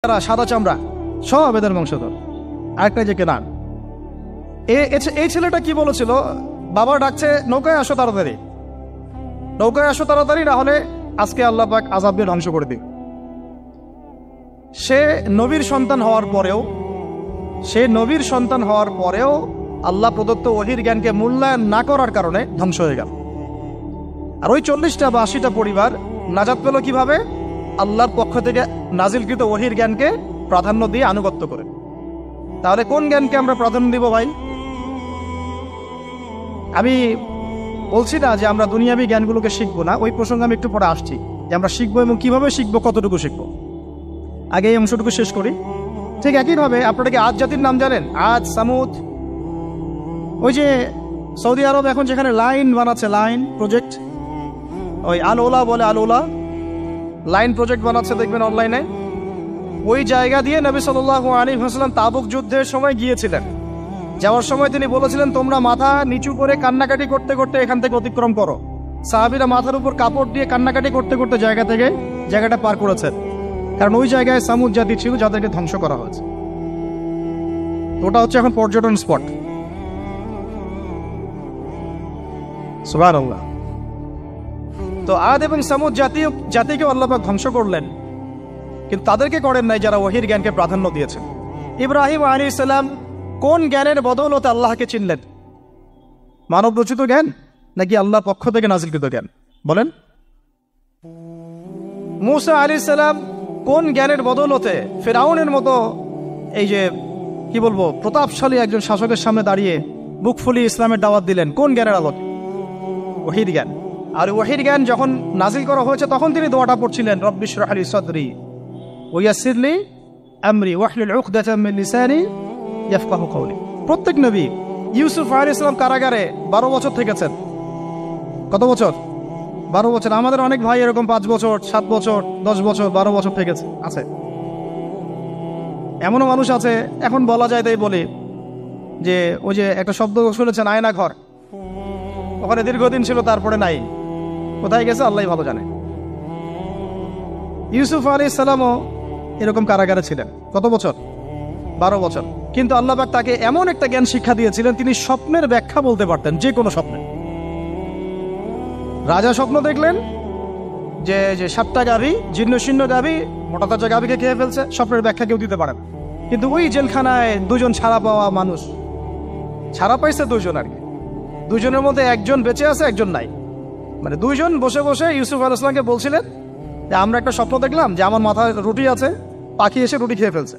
সাদা চামড়া, সব এদের বংশধর। আরেকটা যে কেনান, এই ছেলেটা কি বলেছিল, বাবা ডাকছে নৌকায় আসো তাড়াতাড়ি, নৌকায় আসো তাড়াতাড়ি, না হলে আজকে আল্লাহ পাক আযাব দিয়ে ধ্বংস করে দিবে। সে নবীর সন্তান হওয়ার পরেও আল্লাহ প্রদত্ত ওহীর জ্ঞানকে মূল্যায়ন না করার কারণে ধ্বংস হয়ে গেল। আর ওই 40টা বা 80টা পরিবার নাজাত পেল কিভাবে? আল্লাহর পক্ষ থেকে নাজিলকৃত ওহীর জ্ঞানকে প্রাধান্য দিয়ে আনুগত্য করে। তাহলে কোন জ্ঞানকে আমরা প্রাধান্য দিব ভাই? আমি বলছি না যে আমরা দুনিয়াবি জ্ঞানগুলোকে শিখবো না, ওই প্রসঙ্গে আমি একটু পরে আসছি, যে আমরা শিখবো এবং কিভাবে শিখবো, কতটুকু শিখবো। আগে এই অংশটুকু শেষ করি। ঠিক একইভাবে আপনারা কি আদ জাতির নাম জানেন? আদ, সামুদ। ওই যে সৌদি আরব এখন যেখানে লাইন বানাচ্ছে, লাইন প্রজেক্ট, ওই আল-ওলা বলে, আল-ওলা লাইন প্রজেক্ট বানাচ্ছে, দেখবেন অনলাইনে। ওই জায়গা দিয়ে নবী সাল্লাল্লাহু আলাইহি ওয়াসাল্লাম তাবুক যুদ্ধের সময় গিয়েছিলেন। যাওয়ার সময় তিনি বলেছিলেন, তোমরা মাথা নিচু করে কান্নাকাটি করতে করতে এখান থেকে অতিক্রম করো। সাহাবীরা মাথার উপর কাপড় দিয়ে কান্নাকাটি করতে করতে জায়গাটা পার করেছেন, কারণ ওই জায়গায় সামুদ জাতি ছিল যাদেরকে ধ্বংস করা হয়েছে। ওটা হচ্ছে এখন পর্যটন স্পট। সুবহানাল্লাহ। তো আদ এবং সামুদ জাতিকে আল্লাহ পাক ধ্বংস করলেন, কিন্তু তাদেরকে করেন নাই যারা ওহীর জ্ঞানকে প্রাধান্য দিয়েছেন। ইব্রাহিম আলাইহিস সালাম কোন জ্ঞানের বদৌলতে আল্লাহকে চিনলেন? মানব রচিত জ্ঞান নাকি আল্লাহর পক্ষ থেকে নাজিলকৃত জ্ঞান? বলেন। মূসা আলাইহিস সালাম কোন জ্ঞানের বদৌলতে ফিরআউনের মতো এই যে কি বলবো প্রতাপশালী একজন শাসকের সামনে দাঁড়িয়ে বুক ফুলিয়ে ইসলামের দাওয়াত দিলেন? কোন জ্ঞানের আলোকে? ওহীর জ্ঞান। আর ওহীর জ্ঞান যখন নাজিল করা হয়েছে তখন তিনি দোয়াটা পড়ছিলেন, রব্বি ইশরাহ লি সাদরি ওয়া ইয়াসসির লি আমরি ওয়াহলুল উকদাতাম মিন লিসানি ইয়াফকাহু কওলি। প্রত্যেক নবী, ইউসুফ আলাইহিস সালাম কারাগারে 12 বছর থেকেছেন। কত বছর? 12 বছর। আমাদের অনেক ভাই এরকম 5 বছর, 7 বছর, 10 বছর, 12 বছর থেকেছে, আছে। এমনও মানুষ আছে, এখন বলা যায় তাই বলি, যে ওই যে একটা শব্দ শুনেছেন, আয়না ঘর, ওখানে দীর্ঘদিন ছিল, তারপরে নাই, কোথায় গেছে আল্লাহই ভালো জানে। ইউসুফ আলাইহিস সালামও এরকম কারাগারে ছিলেন। কত বছর? 12 বছর। কিন্তু আল্লাহ পাক তাকে এমন একটা জ্ঞান শিক্ষা দিয়েছিলেন, তিনি স্বপ্নের ব্যাখ্যা বলতে পারতেন, যে কোনো স্বপ্নের। রাজা স্বপ্ন দেখলেন যে 7টা গাভী, জীর্ণ শীর্ণ গাভী, মোটা তাজা গাভীকে খেয়ে ফেলছে, স্বপ্নের ব্যাখ্যা কেউ দিতে পারে না। কিন্তু ওই জেলখানায় 2 জন ছাড়া পাওয়া মানুষ, ছাড়া পাইছে 2 জন আর কি, 2 জনের মধ্যে একজন বেঁচে আছে, একজন নাই। মানে 2 জন বসে বসে ইউসুফ আলাইহিস সালামকে বলছিলেন যে আমরা একটা স্বপ্ন দেখলাম যে আমার মাথায় রুটি আছে, পাখি এসে রুটি খেয়ে ফেলছে।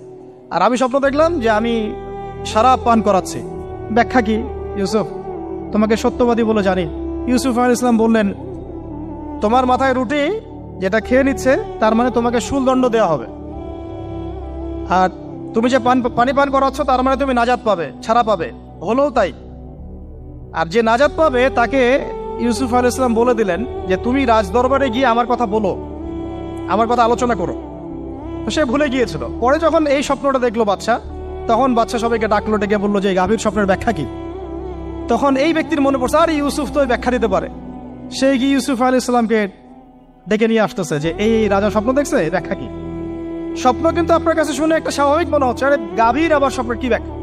আর আমি স্বপ্ন দেখলাম যে আমি শরাব পান করাচ্ছি, ব্যাখ্যা কি ইউসুফ? তোমাকে সত্যবাদী বলে জানি। ইউসুফ আলাইহিস সালাম বললেন, তোমার মাথায় রুটি যেটা খেয়ে নিচ্ছে, তার মানে তোমাকে শুলদণ্ড দেওয়া হবে। আর তুমি যে পানি পান করাচ্ছ, তার মানে তুমি নাজাত পাবে, ছাড়া পাবে। হলেও তাই। আর যে নাজাত পাবে তাকে ইউসুফ আলাইহিস সালাম বলে দিলেন যে তুমি রাজদরবারে গিয়ে আমার কথা বলো, আমার কথা আলোচনা করো। সে ভুলে গিয়েছিল। পরে যখন এই স্বপ্নটা দেখলো বাদশা, তখন বাদশা সবাইকে ডাকলো, ডেকে বললো যে এই গাভীর স্বপ্নের ব্যাখ্যা কি? তখন এই ব্যক্তির মনে পড়ছে, আর ইউসুফ তো ব্যাখ্যা দিতে পারে। সে গিয়ে ইউসুফ আলাইহিস সালামকে ডেকে নিয়ে আসতেছে যে এই রাজা স্বপ্ন দেখছে, ব্যাখ্যা কি? স্বপ্ন কিন্তু আপনার কাছে শুনে একটা স্বাভাবিক মনে হচ্ছে, আরে গাভীর আবার স্বপ্নের কি ব্যাখ্যা?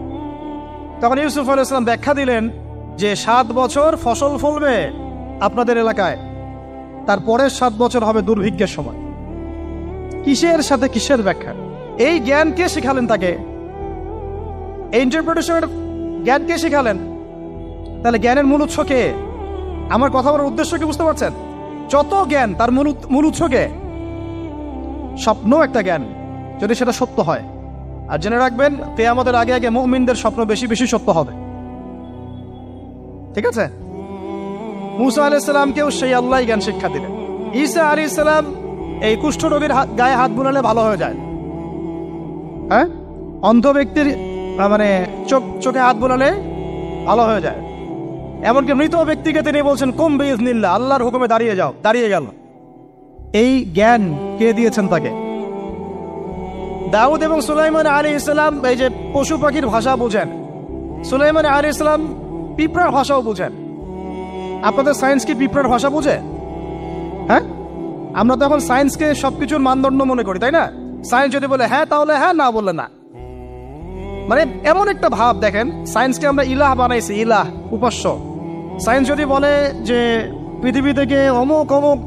তখন ইউসুফ আলাইহিস সালাম ব্যাখ্যা দিলেন যে 7 বছর ফসল ফলবে আপনাদের এলাকায়, তারপরের 7 বছর হবে দুর্ভিক্ষের সময়। কিসের সাথে কিসের ব্যাখ্যা? এই জ্ঞান কে শিখালেন তাকে? এই ইন্টারপ্রিটেশনের জ্ঞান কে শিখালেন? তাহলে জ্ঞানের মূল উৎস কে? আমার কথা বলার উদ্দেশ্য কি বুঝতে পারছেন? যত জ্ঞান তার মূল উৎস কে? স্বপ্ন একটা জ্ঞান, যদি সেটা সত্য হয়। আর জেনে রাখবেন, কিয়ামতের আগে আগে মুমিনদের স্বপ্ন বেশি বেশি সত্য হবে। ঠিক আছে? মূসা আলাইহিস সালামকেও সেই আল্লাহই জ্ঞান শিক্ষা দিলেন। ঈসা আলাইহিস সালাম এই কুষ্ঠ রোগীর গায়ে হাত বুলালে ভালো হয়ে যায়। হ্যাঁ, অন্ধ ব্যক্তির মানে চোখে হাত বুলালে ভালো হয়ে যায়। এমনকি মৃত ব্যক্তিকে তিনি বলছেন কুম বিইজনিল্লাহ, আল্লাহর হুকুমে দাঁড়িয়ে যাও, দাঁড়িয়ে গেল। এই জ্ঞান কে দিয়েছেন তাকে? দাউদ এবং সুলাইমান আলাইহিস সালাম এই যে পশু পাখির ভাষা বুঝেন, সুলাইমান আলাইহিস সালাম পিঁপড়ার ভাষাও বুঝেন। আপনাদের সায়েন্স কি পিঁপড়ার ভাষা বুঝে? হ্যাঁ, আমরা তো এখন সায়েন্সকে সবকিছুর মানদণ্ড মনে করি, তাই না? সায়েন্স যদি বলে হ্যাঁ তাহলে হ্যাঁ, না বললে না। মানে এমন একটা ভাব দেখেন, সায়েন্সকে আমরা ইলাহ বানাইছি, ইলাহ, উপাস্য। সায়েন্স যদি বলে যে পৃথিবী থেকে অমুক অমুক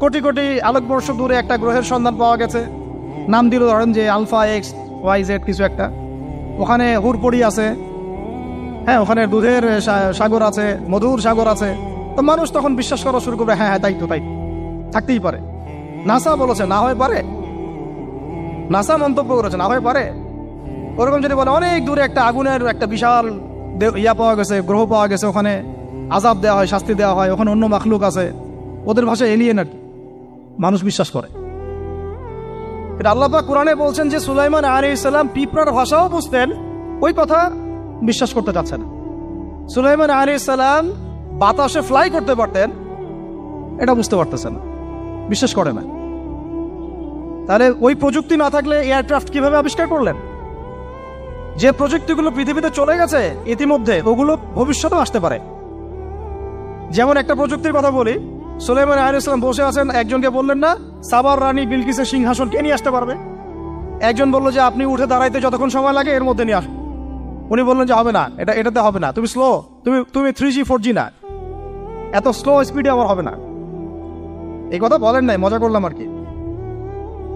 কোটি কোটি আলোকবর্ষ দূরে একটা গ্রহের সন্ধান পাওয়া গেছে, নাম দিল ধরেন যে আলফা এক্স ওয়াই জেড কিছু একটা, ওখানে হুড়পড়ি আছে, হ্যাঁ ওখানে দুধের সাগর আছে, মধুর সাগর আছে, তো মানুষ তখন বিশ্বাস করা শুরু করবে হ্যাঁ হ্যাঁ তাই তো, তাই থাকতেই পারে। নাসা বলেছে না হয়ে পারে, নাসা মন্তব্য করেছে না হয়ে পারে। ওরকম যদি বলে অনেক দূরে একটা আগুনের একটা বিশাল ইয়া পাওয়া গেছে, গ্রহ পাওয়া গেছে, ওখানে আযাব দেওয়া হয়, শাস্তি দেওয়া হয়, ওখানে অন্য মাখলুক আছে, ওদের ভাষায় এলিয়েন আর কি, মানুষ বিশ্বাস করে। এটা আল্লাহ পাক কোরআনে বলছেন যে সুলাইমান আলাইহিস সালাম পিঁপড়ার ভাষাও বুঝতেন, ওই কথা বিশ্বাস করতে চাচ্ছে না। সুলাইমান আলাইহিস সালাম বাতাসে ফ্লাই করতে পারতেন, এটা বুঝতে পারতেছেন না, বিশ্বাস করে না। তাহলে ওই প্রযুক্তি না থাকলে এয়ারক্রাফট কিভাবে আবিষ্কার করলেন? যে প্রযুক্তিগুলো পৃথিবীতে চলে গেছে ইতিমধ্যে, ওগুলো ভবিষ্যতেও আসতে পারে। যেমন একটা প্রযুক্তির কথা বলি, সুলাইমান আলাইহিস সালাম বসে আছেন, একজনকে বললেন না সাবার রানী বিলকিসের সিংহাসন কে নিয়ে আসতে পারবে? একজন বললো যে আপনি উঠে দাঁড়াইতে যতক্ষণ সময় লাগে এর মধ্যে নিয়ে আসুন। উনি বললেন যে হবে না, এটাতে হবে না, তুমি স্লো, তুমি 3G 4G না, এত স্লো স্পিডে আমার হবে না। এই কথা বলেন নাই, মজা করলাম আর কি।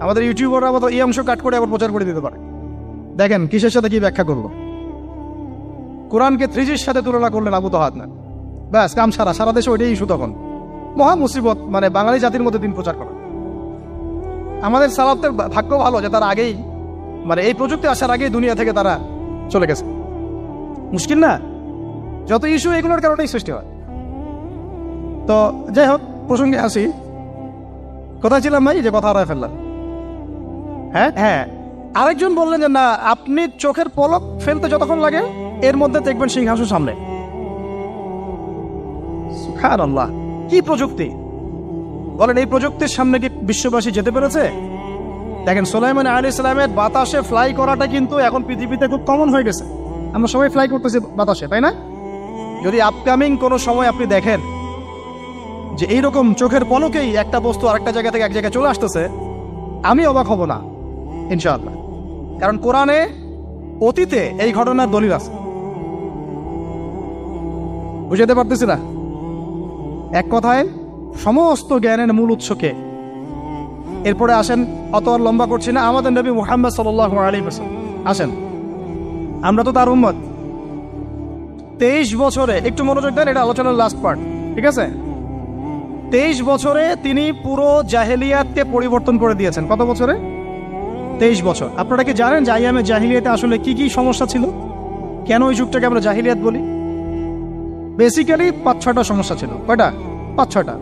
আমাদের ইউটিউবাররা আবার এই অংশ কাট করে আবার প্রচার করে দিতে পারে। দেখেন কিসের সাথে কি ব্যাখ্যা করলো, কোরআনকে 3Gর সাথে তুলনা করলেন আবু তহাদ না, ব্যাস কাম সারা দেশে ওইটাই ইস্যু। তখন মহা মুসিবত, মানে বাঙালি জাতির মধ্যে দিন প্রচার করা। আমাদের সালাফদের ভাগ্য ভালো যে তারা আগেই, মানে এই প্রযুক্তি আসার আগেই দুনিয়া থেকে তারা চলে গেছে। মুশকিল না, যত ইস্যু এগুলোর কারণেই সৃষ্টি হয়। তো যাই হোক, প্রসঙ্গে আসি, কোথায় ছিলাম ভাই, যে কথা হারায় ফেললাম। হ্যাঁ আরেকজন বললেন যে না, আপনি চোখের পলক ফেলতে যতক্ষণ লাগে এর মধ্যে দেখবেন সিংহাসন সামনে। সুবহানাল্লাহ, কি প্রযুক্তি বলেন! এই প্রযুক্তির সামনে কি বিশ্ববাসী যেতে পেরেছে? দেখেন সুলাইমান আলাইহিস সালামের বাতাসে ফ্লাই করাটা কিন্তু এখন পৃথিবীতে খুব কমন হয়ে গেছে। আমরা সবাই ফ্লাই করতেছি বাতাসে, তাই না? যদি আপকামিং কোনো সময় আপনি দেখেন যে এইরকম চোখের পলকেই একটা বস্তু আরেকটা জায়গা থেকে এক জায়গায় চলে আসতেছে, আমি অবাক হব না ইনশাআল্লাহ। কারণ কোরআনে অতীতে এই ঘটনার দলিল আছে। বুঝাতে পারতেছি না? এক কথায় সমস্ত জ্ঞানের মূল উৎসকে। এরপরে আসেন, অত আর লম্বা করছি না, আমাদের নবী মুহাম্মদ সাল্লাল্লাহু আলাইহি ওয়াসাল্লাম আসেন, আমরা তো তার উম্মত। 23 বছরে, একটু মনোযোগ দেন, এটা আলোচনার লাস্ট পার্ট, ঠিক আছে? 23 বছরে তিনি পুরো জাহেলিয়াতকে পরিবর্তন করে দিয়েছেন। কত বছরে? 23 বছর। আপনারা কি জানেন যে আইয়ামে জাহিলিয়াতে আসলে কি কি সমস্যা ছিল? কেন ওই যুগটাকে আমরা জাহিলিয়াত বলি? বেসিক্যালি 5-6টা সমস্যা ছিল। কয়টা? 5-6টা।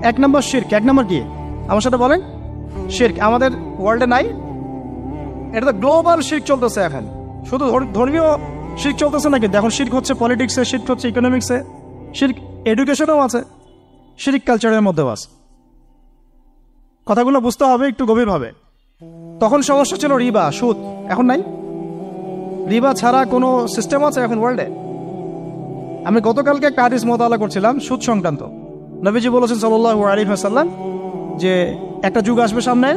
1 নম্বর শিরক। 1 নম্বর কি? আমার সাথে বলেন। শিরক আমাদের ওয়ার্ল্ডে নাই, এটা তো গ্লোবাল শিরক চলতেছে এখন। শুধু ধর্মীয় শিরক চলতেছে না, কিন্তু এখন শিরক হচ্ছে পলিটিক্সে, শিরক হচ্ছে ইকোনমিক্সে, শিরক এডুকেশনেও আছে, শিরক কালচারের মধ্যেও আছে। কথাগুলো বুঝতে হবে একটু গভীরভাবে। তখন সমস্যা ছিল রিবা, সুদ। এখন নাই। রিবা ছাড়া কোনো সিস্টেম আছে এখন ওয়ার্ল্ডে? আমি গতকালকে একটা হাদিস মোতালা করছিলাম সুদ সংক্রান্ত। নবীজি বলেছেন সাল্লাল্লাহু আলাইহি ওয়াসাল্লাম যে একটা যুগ আসবে সামনে,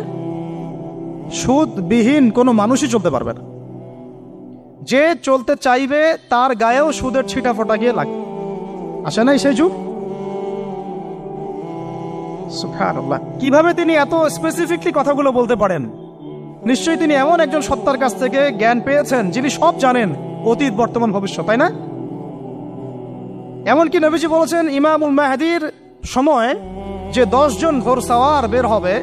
সুদবিহীন কোনো মানুষই চলতে পারবে না। যে চলতে চাইবে তার গায়েও সুদের ছিটা ফোটা গিয়ে লাগবে। আসে নাই সেই যুগ? সুবহানাল্লাহ, কিভাবে তিনি এত স্পেসিফিকলি কথাগুলো বলতে পারেন? নিশ্চয়ই তিনি এমন একজন সত্তার কাছ থেকে জ্ঞান পেয়েছেন যিনি সব জানেন, অতীত বর্তমান ভবিষ্যৎ, তাই না? এমনকি নবীজি বলেছেন ইমামুল মাহদির সময় যে 10 জন ঘোড়সাওয়ার বের হবে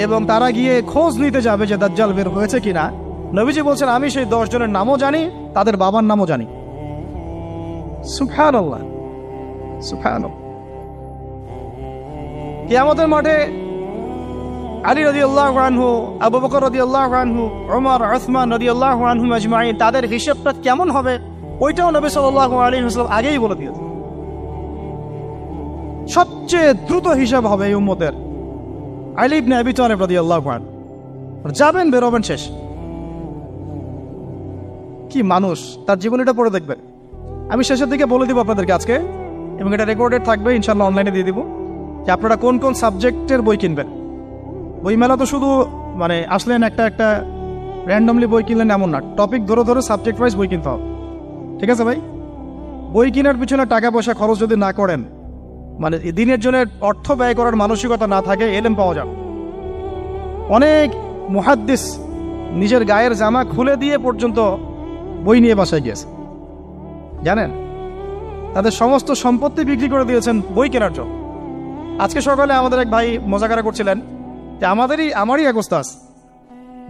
এবং তারা গিয়ে খোঁজ নিতে যাবে যে দাজ্জাল বের হয়েছে কিনা, নবীজি বলছেন আমি সেই 10 জনের নামও জানি, তাদের বাবার নামও জানি। সুবহানাল্লাহ, সুবহানাল্লাহ। কিয়ামতের মাঠে আলী রাদিয়াল্লাহু আনহু, আবু বকর রাদিয়াল্লাহু আনহু, ওমর, উসমান রাদিয়াল্লাহু আনহুম আজমাইন, তাদের হিসাবটা কেমন হবে ওইটাও নবী সাল্লাল্লাহু আলাইহি ওয়াসাল্লাম আগেই বলে দিয়েছেন। সবচেয়ে দ্রুত হিসাব হবে এই উম্মতের আলী ইবনে আবি তালিব রাদিয়াল্লাহু আনহু। যাবেন, বেরোবেন, শেষ। কি মানুষ, তার জীবনীটা পড়ে দেখবেন। আমি শেষের দিকে বলে দিব আপনাদেরকে আজকে, এবং এটা রেকর্ডেড থাকবে, ইনশাআল্লাহ অনলাইনে দিয়ে দিব, যে আপনারা কোন কোন সাবজেক্টের বই কিনবেন। বইমেলা তো শুধু মানে আসলেন একটা র্যান্ডমলি বই কিনলেন এমন না, টপিক ধরে ধরে সাবজেক্ট ওয়াইজ বই কিনতে হবে। ঠিক আছে ভাই? বই কেনার পিছনে টাকা পয়সা খরচ যদি না করেন, মানে দিনের জন্য অর্থ ব্যয় করার মানসিকতা না থাকে, এলেম পাওয়া যাবে। অনেক মুহাদ্দিস নিজের গায়ের জামা খুলে দিয়ে পর্যন্ত বই নিয়ে বাসায় গিয়েছে, জানেন? তাদের সমস্ত সম্পত্তি বিক্রি করে দিয়েছেন বই কেনার জন্য। আজকে সকালে আমাদের এক ভাই মজাকারা করছিলেন যে আমারই এক ওস্তাদ,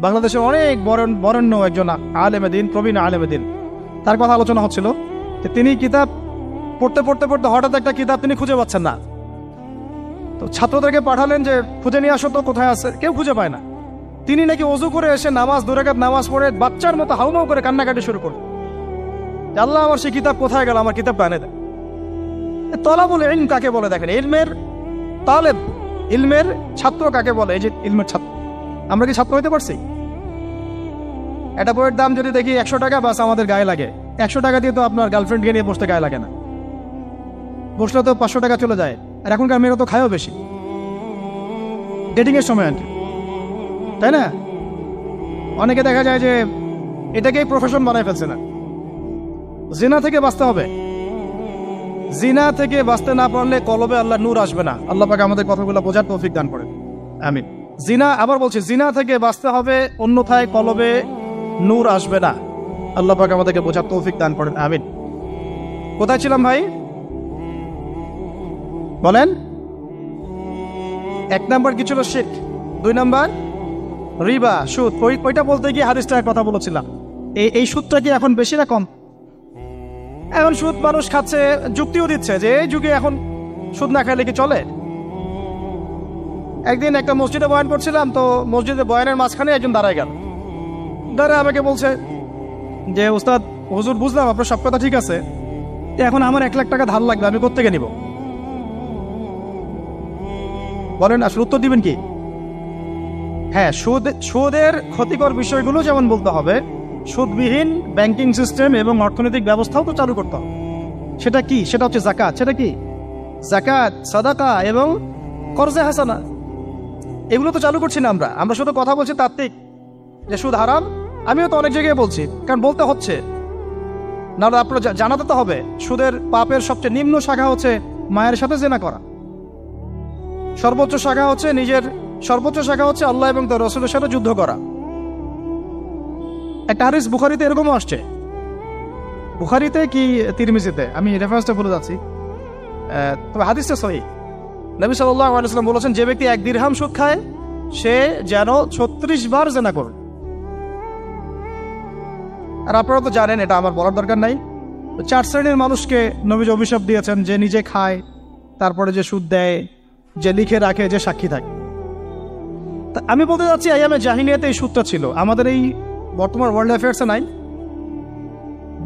বাংলাদেশের অনেক বরেণ্য একজন আলেমে দ্বীন, প্রবীণ আলেমে দ্বীন, তার কথা আলোচনা হচ্ছিল যে তিনি কিতাব পড়তে পড়তে পড়তে হঠাৎ একটা কিতাব তিনি খুঁজে পাচ্ছেন না। তো ছাত্রদেরকে পাঠালেন যে খুঁজে নিয়ে আসো তো, কোথায় আছে, কেউ খুঁজে পায় না। তিনি নাকি ওযু করে এসে নামাজ, 2 রাকাত নামাজ পড়ে বাচ্চার মতো হাউমাউ করে কান্নাকাটি শুরু করলেন, আল্লাহ আমার সেই কিতাব কোথায় গেল, আমার কিতাবটা এনে দেন। তলাবুল ইলম কাকে বলে দেখেন, ইলমের তালেব, ইলমের ছাত্র কাকে বলে? এই যে ইলমের ছাত্র, আমরা কি ছাত্র হইতে পারছি? একটা বইয়ের দাম যদি দেখি 100 টাকা, বাস আমাদের গায়ে লাগে। 100 টাকা দিয়ে তো আপনার গার্লফ্রেন্ডকে নিয়ে বসতে গায়ে লাগে না, বসলে তো 500 টাকা চলে যায়। আর এখনকার মেয়েরা তো খায়ও বেশি ডেটিং এর সময়, আনটি, তাই না? অনেকে দেখা যায় যে এটাকেই প্রফেশন বানায় ফেলছে না। জিনা থেকে বাঁচতে হবে, জিনা থেকে বাঁচতে না পারলে কলবে আল্লাহ নূর আসবে না। আল্লাহ পাক আমাদের কথাগুলো বোঝার তৌফিক দান করেন, আমিন। জিনা, আবার বলছি, জিনা থেকে বাঁচতে হবে, অন্যথায় কলবে নূর আসবে না। আল্লাহ পাক আমাদেরকে বোঝার তৌফিক দান করেন, আমিন। কোথায় ছিলাম ভাই? বলেন। 1 নাম্বার কি ছিল? শিরক। 2 নাম্বার রিবা, সুদ। ওইটা বলতে গিয়ে হাদিসটার কথা বলেছিলাম। এই সুদটা কি এখন বেশি না কম? এখন সুদ মানুষ খাচ্ছে, যুক্তিও দিচ্ছে যে এই যুগে এখন সুদ না খাইলে কি চলে? একদিন একটা মসজিদে বয়ান করছিলাম, তো মসজিদে বয়ানের মাঝখানে একজন দাঁড়ায় গেল, দাঁড়ায় আমাকে বলছে যে উস্তাদ, হুজুর বুঝলাম আপনার সব কথা ঠিক আছে, এখন আমার 1 লাখ টাকা ধার লাগবে, আমি কোত্থেকে নিব? বলেন আসলে উত্তর দিবেন কি? হ্যাঁ, সুদের ক্ষতিকর বিষয়গুলো যেমন বলতে হবে, সুদবিহীন ব্যাংকিং সিস্টেম এবং অর্থনৈতিক ব্যবস্থাও তো চালু করতে হবে। সেটা কি? সেটা হচ্ছে যাকাত। সেটা কি? যাকাত, সাদাকা এবং কর্জে হাসানা, এগুলো তো চালু করছি না আমরা শুধু কথা বলছি তাত্ত্বিক যে সুদ হারাম। আমিও তো অনেক জায়গায় বলছি, কারণ বলতে হচ্ছে, নাহলে আপনার জানাতে তো হবে। সুদের পাপের সবচেয়ে নিম্ন শাখা হচ্ছে মায়ের সাথে জেনা করা, সর্বোচ্চ শাখা হচ্ছে আল্লাহ এবং তার রাসূলের সাথে যুদ্ধ করা। একটা হাদিস বুখারীতে এরকমও আসছে, বুখারীতে কি তিরমিজিতে, আমি রেফারেন্সটা ভুলে যাচ্ছি, তবে হাদিসটা সহিহ। নবী সাল্লাল্লাহু আলাইহি ওয়াসাল্লাম বলেছেন, যে ব্যক্তি 1 দিরহাম সুদ খায় সে যেন 36 বার জেনা করে। আর আপনারা তো জানেন, এটা আমার বলার দরকার নাই, 4 শ্রেণীর মানুষকে নবীজি অভিশাপ দিয়েছেন, যে নিজে খায়, তারপরে যে সুদ দেয়, যে লিখে রাখে, যে সাক্ষী থাকে। আমি বলতে যাচ্ছি, আইয়ামে জাহিলিয়াতে এই সুদটা ছিল, আমাদের এই বর্তমান ওয়ার্ল্ড অ্যাফেয়ার্সে নাই।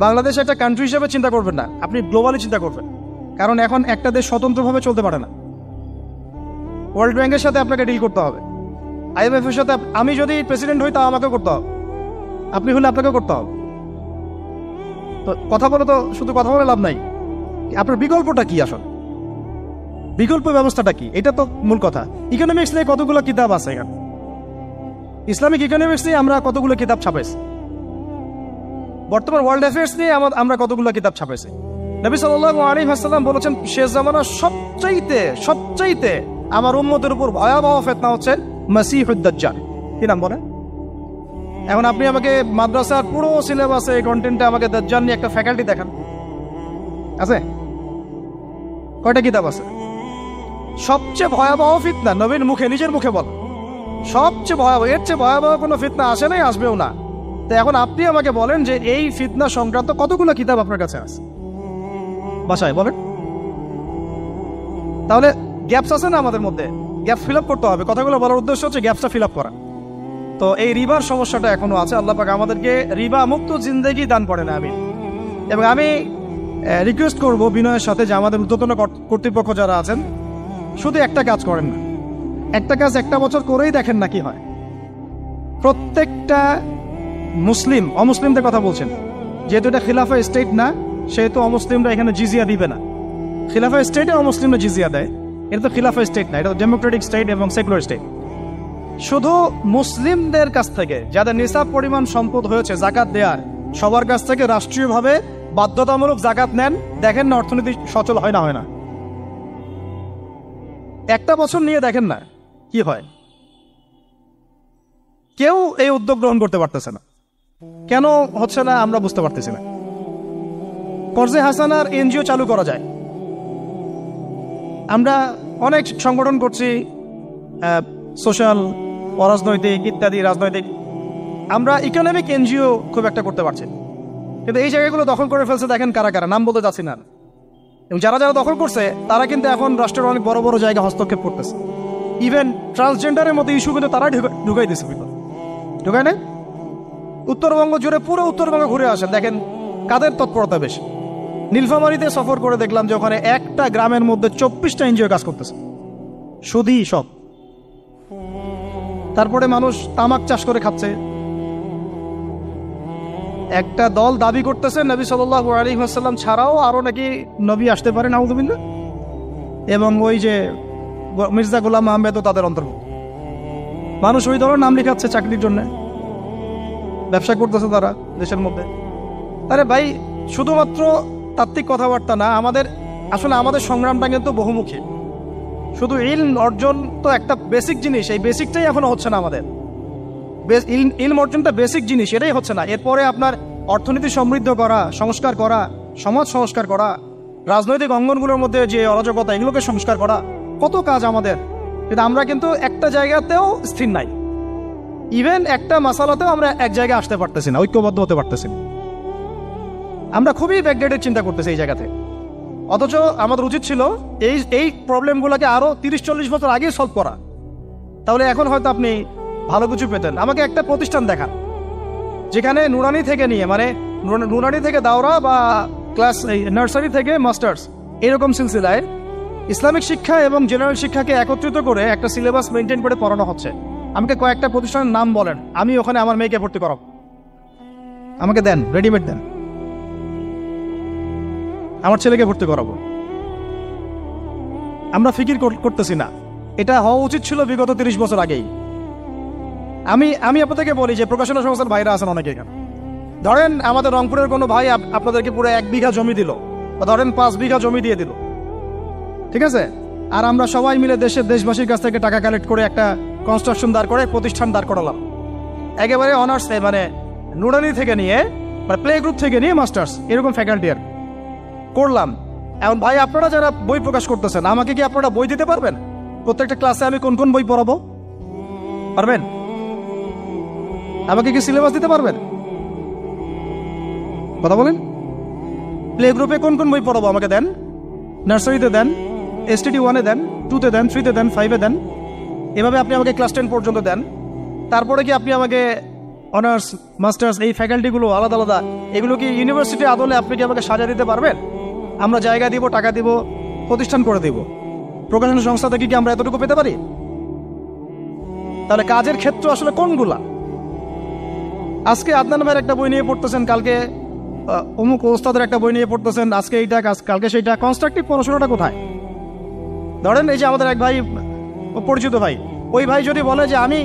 বাংলাদেশ একটা কান্ট্রি হিসেবে চিন্তা করবেন না, আপনি গ্লোবালি চিন্তা করবেন, কারণ এখন একটা দেশ স্বতন্ত্রভাবে চলতে পারে না। ওয়ার্ল্ড ব্যাংকের সাথে আপনাকে ডিল করতে হবে, IMF এর সাথে। আমি যদি প্রেসিডেন্ট হই, তাও আমাকে করতে হবে, আপনি হলে আপনাকে করতে হবে। তো কথা বলে তো শুধু কথা বলে লাভ নাই, আপনার বিকল্পটা কি? আসলে বিকল্প ব্যবস্থাটা কি? এটা তো মূল কথা। ইকোনমিক্স নিয়ে কতগুলো কিতাব আছে এখানে, ইসলামিক ইকোনমিক্স নিয়ে আমরা কতগুলো কিতাব ছাপাইছি, বর্তমান ওয়ার্ল্ড অ্যাফেয়ার্স নিয়ে আমরা কতগুলো কিতাব ছাপাইছি। নবী সাল্লাল্লাহু আলাইহি ওয়াসাল্লাম বলেছেন, শেষ জামানার সবচাইতে আমার উম্মতের উপর ভয়াবহ ফিতনা হচ্ছে মাসিহুদ দাজ্জাল। কি নাম বলে? এখন আপনি আমাকে মাদ্রাসার পুরো সিলেবাসে এই কন্টেন্টে আমাকে দাজ্জাল নিয়ে একটা ফ্যাকাল্টি দেখান, আছে? কয়টা কিতাব আছে? সবচেয়ে ভয়াবহ ফিতনা নবীর মুখে, নিজের মুখে বল, সবচেয়ে ভয়াবহ, এর চেয়ে ভয়াবহ কোনো ফিতনা আসে নাই, আসবেও না। তো এখন আপনি আমাকে বলেন যে এই ফিতনা সংক্রান্ত কতগুলো কিতাব আপনার কাছে আছে বাসায়, বলেন। তাহলে গ্যাপস আছে না আমাদের মধ্যে, গ্যাপ ফিল আপ করতে হবে। কথাগুলো বলার উদ্দেশ্য হচ্ছে গ্যাপসটা ফিল আপ করা। তো এই রিবার সমস্যাটা এখনো আছে। আল্লাহ পাক আমাদেরকে রিবা মুক্ত জিন্দেগি দান করেন, আমিন। এবং আমি রিকোয়েস্ট করব বিনয়ের সাথে যে আমাদের ঊর্ধ্বতন কর্তৃপক্ষ যারা আছেন, শুধু একটা কাজ করেন না, একটা কাজ 1 বছর করেই দেখেন না কি হয়। প্রত্যেকটা মুসলিম, অমুসলিমদের কথা বলছেন, যেহেতু এটা খিলাফা স্টেট না, সেহেতু অমুসলিমরা এখানে জিজিয়া দিবে না। খিলাফা স্টেটে অমুসলিমরা জিজিয়া দেয়, এটা তো খিলাফা স্টেট না, এটা তো ডেমোক্রেটিক স্টেট এবং সেকুলার স্টেট। শুধু মুসলিমদের কাছ থেকে যাদের নিসাব পরিমাণ সম্পদ হয়েছে জাকাত দেওয়ার, সবার কাছ থেকে রাষ্ট্রীয়ভাবে বাধ্যতামূলক জাকাত নেন, দেখেন না অর্থনীতি সচল হয় না হয় না? একটা বছর নিয়ে দেখেন না কি হয়। কেউ এই উদ্যোগ গ্রহণ করতে পারতেছে না। কেন হচ্ছে না আমরা বুঝতে পারতেছি না। কর্জে হাসানার এনজিও চালু করা যায়। আমরা অনেক সংগঠন করছি, সোশ্যাল, অরাজনৈতিক ইত্যাদি রাজনৈতিক। আমরা ইকোনমিক এনজিও খুব একটা করতে পারছি, কিন্তু এই জায়গাগুলো দখল করে ফেলছে। দেখেন কারা কারা, নাম বলতে যাচ্ছি না। এবং যারা যারা দখল করছে তারা কিন্তু এখন রাষ্ট্রের অনেক বড় বড় জায়গা হস্তক্ষেপ করতেছে। ইভেন ট্রান্সজেন্ডারের মতো ইস্যু কিন্তু তারা ঢুকাই দিচ্ছে ভিতর, ঢুকায় না? উত্তরবঙ্গ জুড়ে, পুরো উত্তরবঙ্গ ঘুরে আসেন, দেখেন কাদের তৎপরতা বেশি। নীলফামারীতে সফর করে দেখলাম যে ওখানে একটা গ্রামের মধ্যে 24টা এনজিও কাজ করতেছে, শুধুই সব। তারপরে মানুষ তামাক চাষ করে খাচ্ছে। একটা দল দাবি করতেছে নবী সাল্লাল্লাহু আলাইহি ওয়াসাল্লাম ছাড়াও আরো নাকি নবী আসতে পারে, নাউযুবিল্লাহ। এবং ওই যে মির্জা গোলাম আহমেদও তাদের অন্তর্ভুক্ত। মানুষ ওই দলের নাম লিখাচ্ছে চাকরির জন্য, ব্যবসা করতেছে তারা দেশের মধ্যে। আরে ভাই, শুধুমাত্র তাত্ত্বিক কথাবার্তা না, আমাদের সংগ্রামটা কিন্তু বহুমুখী। শুধু ইলম অর্জন তো একটা বেসিক জিনিস, এই বেসিকটাই এখনো হচ্ছে না আমাদের। ইলম অর্জনটা বেসিক জিনিস, এটাই হচ্ছে না। এরপরে আপনার অর্থনীতি সমৃদ্ধ করা, সংস্কার করা, সমাজ সংস্কার করা, রাজনৈতিক অঙ্গনগুলোর মধ্যে যে অরাজকতা, এগুলোকে সংস্কার করা, কত কাজ আমাদের। কিন্তু আমরা কিন্তু একটা জায়গাতেও স্থির নাই। ইভেন একটা মাসালাতেও আমরা এক জায়গায় আসতে পারতেছি না, ঐক্যবদ্ধ হতে পারতেছি না। আমরা খুবই ব্যাকডেটেড চিন্তা করতেছি এই জায়গাতে। অথচ আমাদের উচিত ছিল এই প্রবলেমগুলোকে আরো 30-40 বছর আগে সলভ করা। তাহলে এখন হয়তো আপনি ভালো কিছু পেতেন। আমাকে একটা প্রতিষ্ঠান দেখান যেখানে নুরানি থেকে নিয়ে, মানে নুরানি থেকে দাওরা বা ক্লাস নার্সারি থেকে মাস্টার্স, এরকম সিলসিলায় ইসলামিক শিক্ষা এবং জেনারেল শিক্ষাকে একত্রিত করে একটা সিলেবাস মেনটেন করে পড়ানো হচ্ছে। আমাকে কয়েকটা প্রতিষ্ঠানের নাম বলেন, আমি ওখানে আমার মেয়েকে ভর্তি করাবো। আমাকে দেন, রেডিমেড দেন, আমার ছেলেকে ভর্তি করাবো। আমরা ফিকির করতেছি না। এটা হওয়া উচিত ছিল বিগত 30 বছর আগেই। আমি আপনাদেরকে বলি যে প্রকাশনা সংস্থার ভাইরা আছেন অনেকে এখানে। ধরেন আমাদের রংপুরের কোনো ভাই আপনাদেরকে পুরো 1 বিঘা জমি দিল, বা ধরেন 5 বিঘা জমি দিয়ে দিল, ঠিক আছে? আর আমরা সবাই মিলে দেশবাসীর কাছ থেকে টাকা কালেক্ট করে একটা কনস্ট্রাকশন দাঁড় করে, প্রতিষ্ঠান দাঁড় করালাম। একেবারে অনার্স, মানে নুরানি থেকে নিয়ে, মানে প্লে গ্রুপ থেকে নিয়ে মাস্টার্স, এরকম ফ্যাকাল্টি আর করলাম। এখন ভাই, আপনারা যারা বই প্রকাশ করতেছেন, আমাকে কি আপনারা বই দিতে পারবেন? প্রত্যেকটা ক্লাসে আমি কোন কোন বই পড়াবো পারবেন? আমাকে কি সিলেবাস দিতে পারবেন? কথা বলেন। প্লে গ্রুপে কোন কোন বই পড়াবো আমাকে দেন। নার্সারিতে দেন, STD 1-এ দেন, 2-তে দেন, 3-তে দেন, 5-এ দেন। এভাবে আপনি আমাকে ক্লাস 10 পর্যন্ত দেন। তারপরে কি আপনি আমাকে অনার্স, মাস্টার্স, এই ফ্যাকাল্টিগুলো আলাদা আলাদা, এগুলো কি ইউনিভার্সিটি আদলে আপনি কি আমাকে সাজা দিতে পারবেন? আমরা জায়গা দিব, টাকা দিব, প্রতিষ্ঠান করে দিব। প্রকাশনা সংস্থা থেকে কি আমরা এতটুকু পেতে পারি? তাহলে কাজের ক্ষেত্র আসলে কোনগুলা? আজকে আদনান ভাইয়ের একটা বই নিয়ে পড়তেছেন, কালকে অমুক ওস্তাদের একটা বই নিয়ে পড়তেছেন, আজকে এইটা, কালকে সেইটা। কনস্ট্রাকটিভ পড়াশোনাটা কোথায়? ধরেন এই যে আমাদের এক ভাই, পরিচিত ভাই, ওই ভাই যদি বলে যে আমি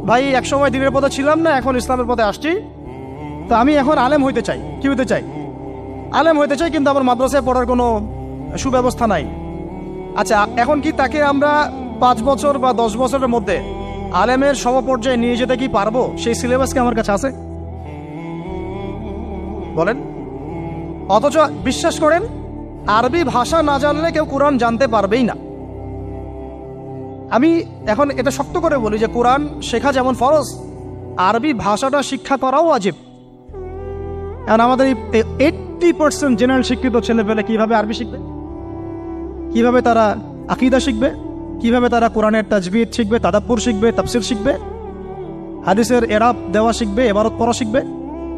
ভাই একসময় দিনের পথে ছিলাম না, এখন ইসলামের পথে আসছি, তো আমি এখন আলেম হইতে চাই। কি হইতে চাই? আলেম হইতে চাই, কিন্তু আমার মাদ্রাসায় পড়ার কোনো সুব্যবস্থা নাই। আচ্ছা, এখন কি তাকে আমরা 5 বছর বা 10 বছরের মধ্যে আলেমের সমপর্যায়ে নিয়ে যেতে কি পারবো? সেই সিলেবাস কি আমার কাছে আছে? বলেন। অথচ বিশ্বাস করেন, আরবি ভাষা না জানলে কেউ কোরআন জানতে পারবেই না। আমি এখন এটা শক্ত করে বলি যে কোরআন শেখা যেমন ফরজ, আরবি ভাষাটা শিক্ষা করাও ওয়াজিব। এখন আমাদের 80% জেনারেল শিক্ষিত ছেলেপেলে কিভাবে আরবি শিখবে? কিভাবে তারা আকীদা শিখবে? কিভাবে তারা কোরআনের তাজবিদ শিখবে, তাদাব্বুর শিখবে, তাফসির শিখবে, হাদিসের এরাব দেওয়া শিখবে, ইবারত পড়া শিখবে?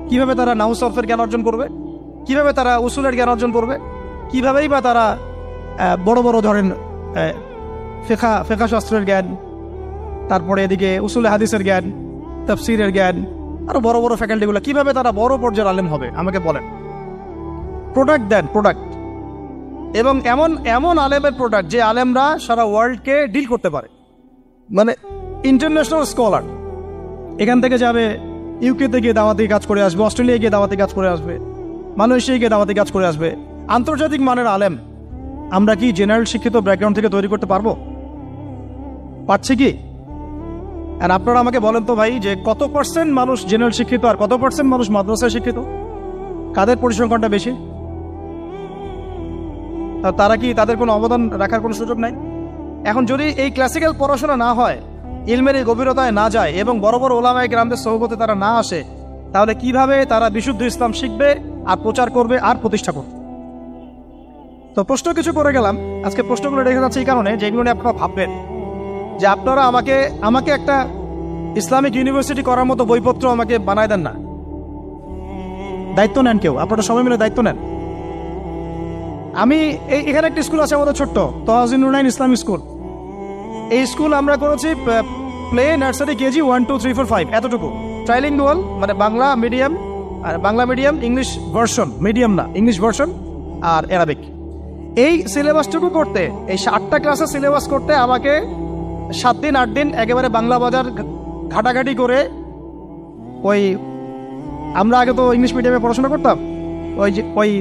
কিভাবে তারা নাহু সরফের জ্ঞান অর্জন করবে? কিভাবে তারা উসুলের জ্ঞান অর্জন করবে? কিভাবেই বা তারা বড় বড় ধরেন ফিকহ শাস্ত্রের জ্ঞান, তারপরে এদিকে উসুলে হাদিসের জ্ঞান, তাফসিরের জ্ঞান, আরো বড় বড় ফ্যাকাল্টিগুলো, কিভাবে তারা বড় পর্যায়ের আলেম হবে? আমাকে বলেন। প্রোডাক্ট দেন, প্রোডাক্ট। এবং এমন এমন আলেমের প্রোডাক্ট যে আলেমরা সারা ওয়ার্ল্ডকে ডিল করতে পারে। মানে ইন্টারন্যাশনাল স্কলার, এখান থেকে যাবে ইউকেতে গিয়ে দাওয়াতি কাজ করে আসবে, অস্ট্রেলিয়ায় গিয়ে দাওয়াতি কাজ করে আসবে, মালয়েশিয়ায় গিয়ে দাওয়াতি কাজ করে আসবে, আন্তর্জাতিক মানের আলেম আমরা কি জেনারেল শিক্ষিত ব্যাকগ্রাউন্ড থেকে তৈরি করতে পারবো? পারছি কি? আর আপনারা আমাকে বলেন তো ভাই, যে কত পার্সেন্ট মানুষ জেনারেল শিক্ষিত আর কত পার্সেন্ট মানুষ মাদ্রাসায় শিক্ষিত? কাদের পরিসংখ্যানটা বেশি? তারা কি, তাদের কোনো অবদান রাখার কোনো সুযোগ নাই? এখন যদি এই ক্লাসিক্যাল পড়াশোনা না হয়, ইলমের এই গভীরতায় না যায় এবং বড় বড় ওলামায়ে কেরামদের সোহবতে তারা না আসে, তাহলে কিভাবে তারা বিশুদ্ধ ইসলাম শিখবে আর প্রচার করবে আর প্রতিষ্ঠা করবে? তো প্রশ্ন কিছু করে গেলাম। আজকে প্রশ্নগুলো রেখে যাচ্ছে এই কারণে, যেগুলো নিয়ে আপনারা ভাববেন যে আপনারা আমাকে একটা ইসলামিক ইউনিভার্সিটি করার মতো বইপত্র আমাকে বানায় দেন না। দায়িত্ব নেন কেউ, আপনারা সবাই মিলে দায়িত্ব নেন। আমি এখানে একটা স্কুল আছে আমাদের ছোট্ট, তহাজিন নুরাইন ইসলামিক স্কুল। এই স্কুল আমরা করেছি প্লে, নার্সারি, কেজি 1, 2, 3, 4, 5 এতটুকু। ট্রাইলিঙ্গুয়াল মানে বাংলা মিডিয়াম, আর Bangla medium English version, medium না ইংলিশ ভার্সন, আর অ্যারাবিক। এই সিলেবাসটুকু করতে, এই 8টা ক্লাসের সিলেবাস করতে আমাকে 7 দিন 8 দিন একেবারে বাংলা বাজার ঘাটাঘাটি করে, ওই আমরা আগে তো ইংলিশ মিডিয়ামে পড়াশোনা করতাম, ওই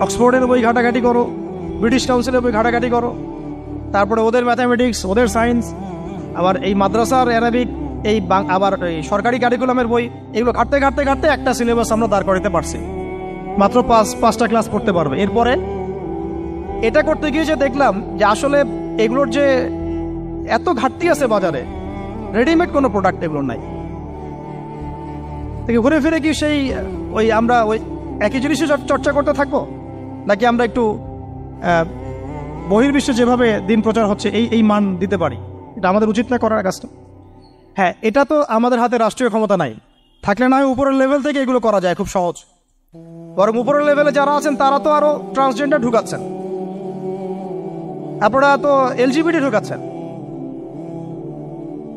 অক্সফোর্ডের বই ঘাটাঘাটি করো, ব্রিটিশ কাউন্সিলের বই ঘাটাঘাটি করো, তারপরে ওদের ম্যাথামেটিক্স, ওদের সায়েন্স, আবার এই মাদ্রাসার অ্যারাবিক, আবার এই সরকারি কারিকুলামের বই, এগুলো ঘাটতে ঘাটতে ঘাটতে একটা সিলেবাস আমরা দাঁড় করাতে পারছি। মাত্র 5টা ক্লাস পড়তে পারবে। এরপরে এটা করতে গিয়ে যে দেখলাম যে আসলে এগুলোর যে এত ঘাটতি আছে বাজারে, রেডিমেড কোনো প্রোডাক্ট এগুলোর নাই। ঘুরে ফিরে কি সেই আমরা একই জিনিসই চর্চা করতে থাকবো, নাকি আমরা একটু বহির্বিশ্বে যেভাবে দিন প্রচার হচ্ছে এই মান দিতে পারি? এটা আমাদের উচিত না করার কাজটা? হ্যাঁ, এটা তো আমাদের হাতে রাষ্ট্রীয় ক্ষমতা নাই, থাকলে না হয় উপরের লেভেল থেকে এগুলো করা যায় খুব সহজ। বরং উপরের লেভেলে যারা আছেন তারা তো আরো ট্রান্সজেন্ডার ঢুকাচ্ছেন, আপনারা তো এলজিবিটি ঢুকাচ্ছেন।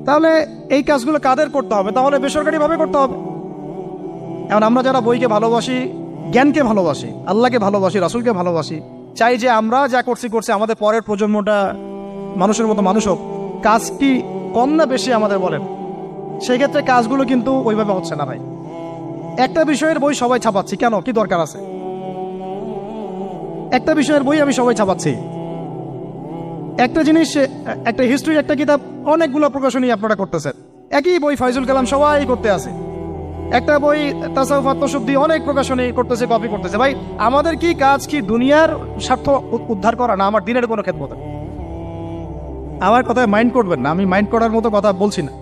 তাহলে এই কাজগুলো কাদের করতে হবে? তাহলে বেসরকারিভাবে করতে হবে। এখন আমরা যারা বইকে ভালোবাসি, জ্ঞানকে ভালোবাসি, আল্লাহকে ভালোবাসি, রাসূলকে ভালোবাসি, চাই যে আমরা যা করছি আমাদের পরের প্রজন্মটা মানুষের মতো মানুষ হোক। কাজ কি কম না বেশি আমাদের বলেন? সেই ক্ষেত্রে কাজগুলো কিন্তু ওইভাবে হচ্ছে না ভাই। একটা বিষয়ের বই সবাই ছাপাচ্ছি, কেন? কি দরকার আছে? একটা বিষয়ের বই আমি সবাই ছাপাচ্ছি। একটা জিনিস, একটা হিস্ট্রি, একটা কিতাব, অনেকগুলো প্রকাশনী আপনারা করতেছেন। একই বই ফাইজুল কালাম সবাই করতে আছে। একটা বই তাসাউফ আত্মশুদ্ধি, অনেক প্রকাশনী করতেছে, কপি করতেছে। ভাই আমাদের কি কাজ? কি দুনিয়ার স্বার্থ উদ্ধার করা, না আমার দিনের কোনো খেদমত? আমার কথায় মাইন্ড করবেন না, আমি মাইন্ড করার মতো কথা বলছি না।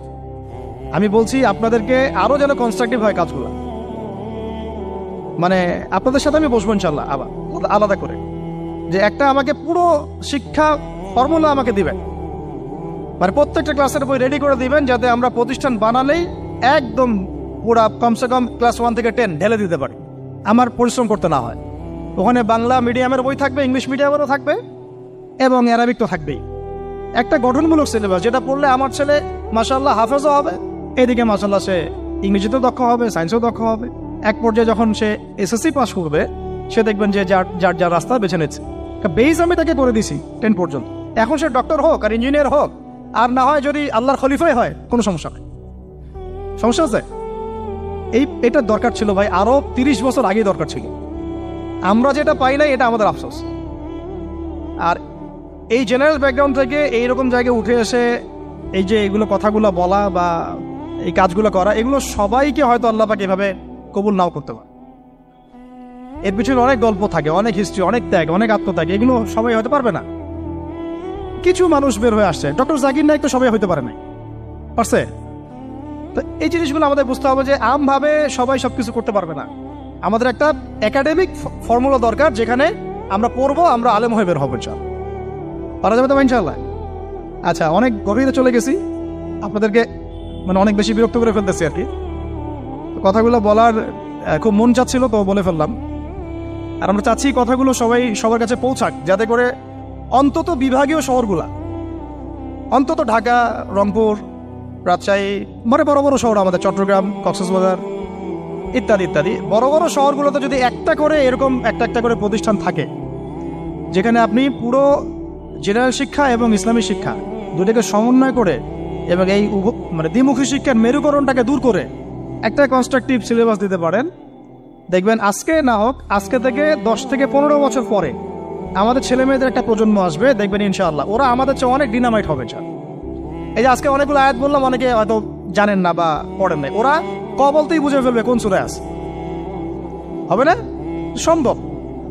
আমি বলছি আপনাদেরকে আরো যেন কনস্ট্রাকটিভ হয় কাজগুলো। মানে আপনাদের সাথে আমি বসবো ইনশাল্লাহ আবার আলাদা করে, যে একটা আমাকে পুরো শিক্ষা ফর্মুলা আমাকে দিবেন, মানে প্রত্যেকটা ক্লাসের বই রেডি করে দিবেন, যাতে আমরা প্রতিষ্ঠান বানালেই একদম পুরা কমসে কম ক্লাস 1 থেকে 10 ঢেলে দিতে পারি, আমার পরিশ্রম করতে না হয়। ওখানে বাংলা মিডিয়ামের বই থাকবে, ইংলিশ মিডিয়ামেরও থাকবে, এবং অ্যারাবিক তো থাকবেই। একটা গঠনমূলক সিলেবাস, যেটা পড়লে আমার ছেলে মাশাআল্লাহ হাফেজও হবে, এদিকে মাশাআল্লাহ সে ইংরেজিতেও দক্ষ হবে, সায়েন্সেও দক্ষ হবে। এক পর্যায়ে যখন সে এসএসসি পাস করবে, সে দেখবেন যে যার রাস্তা বেছে নিচ্ছে। বেস আমি তাকে করে দিছি 10 পর্যন্ত। এখন সে ডক্টর হোক আর ইঞ্জিনিয়ার হোক, আর না হয় যদি আল্লাহর খলিফাই হয়, কোনো সমস্যা নেই। সমস্যা আছে? এটা দরকার ছিল ভাই, আরো 30 বছর আগেই দরকার ছিল। আমরা যেটা পাই নাই, এটা আমাদের আফসোস। আর এই জেনারেল ব্যাকগ্রাউন্ড থেকে এইরকম জায়গায় উঠে এসে এই যে এগুলো কথাগুলো বলা বা এই কাজগুলো করা, এগুলো সবাইকে হয়তো আল্লাহ পাক এভাবে কবুল নাও করতে পারে। এর পিছনে অনেক গল্প থাকে, অনেক হিস্ট্রি, অনেক ত্যাগ, অনেক আত্মত্যাগ, এগুলো সবাই হতে পারবে না। কিছু মানুষ বের হয়ে আসছে, ডক্টর জাকির নাইক তো সবাই হতে পারে নাই, পারছে? তো এই জিনিসগুলো আমাদের বুঝতে হবে যে আমভাবে সবাই সবকিছু করতে পারবে না। আমাদের একটা একাডেমিক ফর্মুলা দরকার, যেখানে আমরা পড়বো, আমরা আলেম হয়ে বের হবো। ইনশাআল্লাহ পারা যাবে তো ইনশাআল্লাহ। আচ্ছা, অনেক গভীরে চলে গেছি, আপনাদেরকে মানে অনেক বেশি বিরক্ত করে ফেলতেছি আর কি। কথাগুলো বলার খুব মন চাচ্ছিল, তো বলে ফেললাম। আর আমরা চাচ্ছি কথাগুলো সবার কাছে পৌঁছাক, যাতে করে অন্তত বিভাগীয় শহরগুলা, অন্তত ঢাকা, রংপুর, রাজশাহী, মানে বড় বড় শহর আমাদের, চট্টগ্রাম, কক্সবাজার ইত্যাদি ইত্যাদি বড় বড় শহরগুলোতে যদি একটা করে এরকম একটা করে প্রতিষ্ঠান থাকে, যেখানে আপনি পুরো জেনারেল শিক্ষা এবং ইসলামী শিক্ষা দুটোকে সমন্বয় করে এবং এই মানে দ্বিমুখী শিক্ষার মেরুকরণটাকে দূর করে একটা কনস্ট্রাকটিভ সিলেবাস দিতে পারেন, দেখবেন আজকে না হোক, আজকে থেকে 10 থেকে 15 বছর পরে আমাদের ছেলে মেয়েদের একটা প্রজন্ম আসবে, দেখবেন ইনশাআল্লাহ ওরা আমাদের চেয়ে অনেক ডিনামাইট হবে। এই যে আজকে অনেকগুলো আয়াত বললাম, অনেকে হয়তো জানেন না বা পড়েন নাই, ওরা ক বলতেই বুঝে ফেলবে কোন সূরায় আছে। হবে না? সম্ভব।